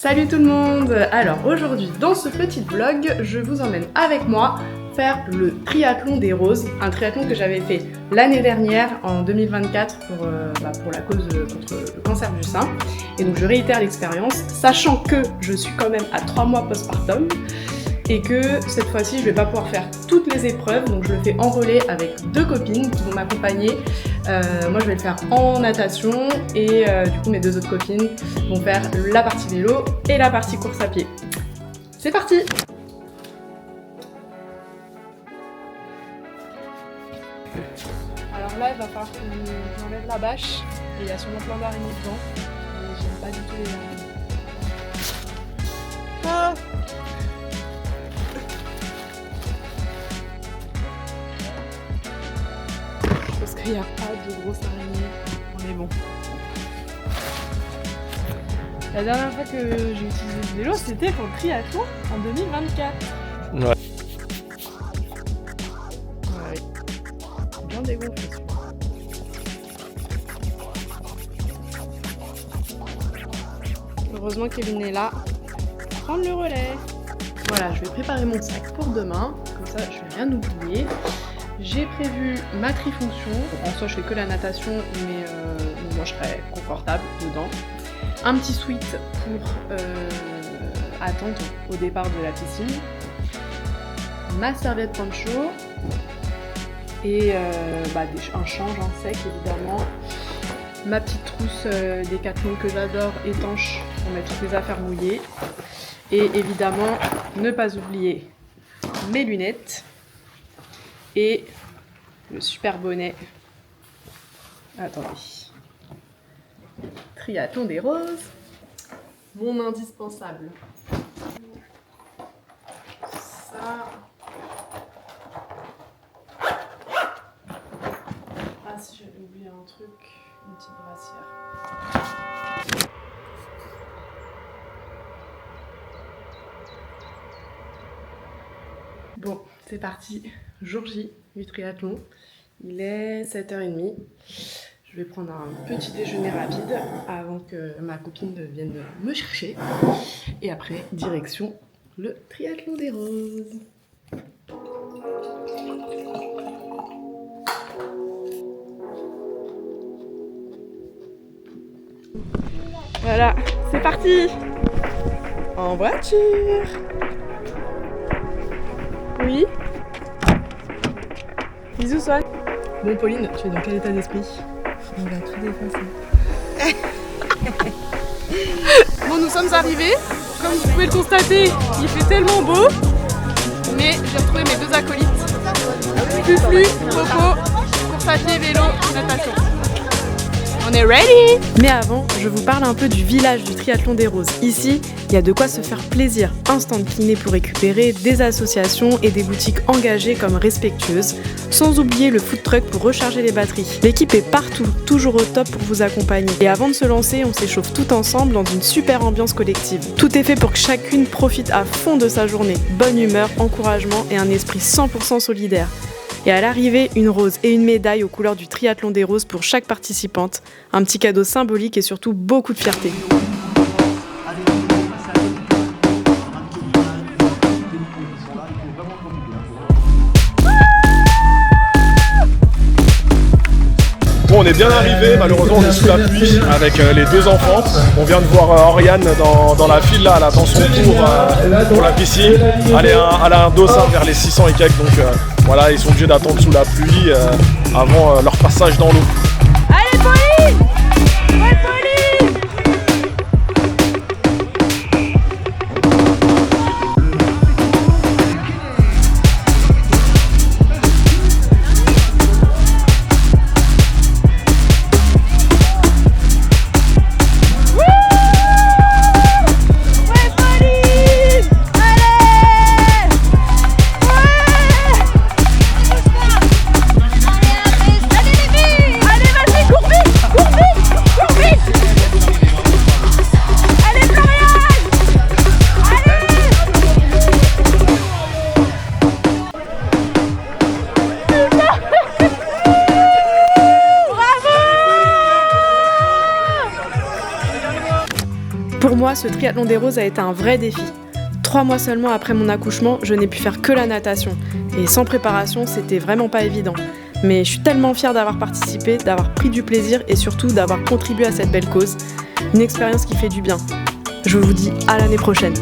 Salut tout le monde! Alors aujourd'hui dans ce petit vlog, je vous emmène avec moi faire le triathlon des roses, un triathlon que j'avais fait l'année dernière en 2024 pour la cause contre le cancer du sein. Et donc je réitère l'expérience, sachant que je suis quand même à 3 mois postpartum et que cette fois-ci je vais pas pouvoir faire toutes les épreuves, donc je le fais en relais avec 2 copines qui vont m'accompagner. Moi je vais le faire en natation et du coup mes 2 autres copines vont faire la partie vélo et la partie course à pied. C'est parti! Alors là il va falloir que j'enlève la bâche et il y a sûrement plein d'araignées dedans. J'aime pas du tout les araignées. Ah! Parce qu'il n'y a pas de grosses araignées, on est bon. La dernière fois que j'ai utilisé le vélo, c'était pour le triathlon en 2024. Ouais. Ouais. Bien dégonflé celui-là. Heureusement Kevin est là pour prendre le relais. Voilà, je vais préparer mon sac pour demain, comme ça je vais rien oublier. J'ai prévu ma trifonction, en soi je fais que la natation mais moi je serai confortable dedans. Un petit sweat pour attendre au départ de la piscine. Ma serviette poncho et un change en sec évidemment. Ma petite trousse Décathlon que j'adore, étanche pour mettre toutes mes affaires mouillées. Et évidemment ne pas oublier mes lunettes. Et le super bonnet. Attendez. Triathlon des roses. Mon indispensable. Ça. Ah si j'avais oublié un truc, une petite brassière. Bon, c'est parti. Jour J du triathlon. Il est 7h30. Je vais prendre un petit déjeuner rapide avant que ma copine vienne me chercher. Et après, direction le triathlon des roses. Voilà, c'est parti! En voiture! Oui? Bisous Swan. Bon Pauline, tu es dans quel état d'esprit? On va tout défoncer. Bon, nous sommes arrivés. Comme vous pouvez le constater, il fait tellement beau. Mais j'ai retrouvé mes 2 acolytes. Fuflu, Coco, course à pied, vélo, natation. On est ready! Mais avant, je vous parle un peu du village du triathlon des roses. Ici, il y a de quoi se faire plaisir. Un stand kiné pour récupérer, des associations et des boutiques engagées comme respectueuses. Sans oublier le food truck pour recharger les batteries. L'équipe est partout, toujours au top pour vous accompagner. Et avant de se lancer, on s'échauffe tout ensemble dans une super ambiance collective. Tout est fait pour que chacune profite à fond de sa journée. Bonne humeur, encouragement et un esprit 100% solidaire. Et à l'arrivée, une rose et une médaille aux couleurs du triathlon des roses pour chaque participante. Un petit cadeau symbolique et surtout beaucoup de fierté. Bon, on est bien arrivé, malheureusement on est sous la pluie avec les 2 enfants. On vient de voir Oriane dans la file là, elle attend son tour pour la piscine. Elle a un dossard vers les 600 et quelques, donc voilà, ils sont obligés d'attendre sous la pluie avant leur passage dans l'eau. Allez Pauline! Ouais Pauline! Allez! moi, ce triathlon des roses a été un vrai défi. 3 mois seulement après mon accouchement, je n'ai pu faire que la natation. Et sans préparation, c'était vraiment pas évident. Mais je suis tellement fière d'avoir participé, d'avoir pris du plaisir et surtout d'avoir contribué à cette belle cause. Une expérience qui fait du bien. Je vous dis à l'année prochaine.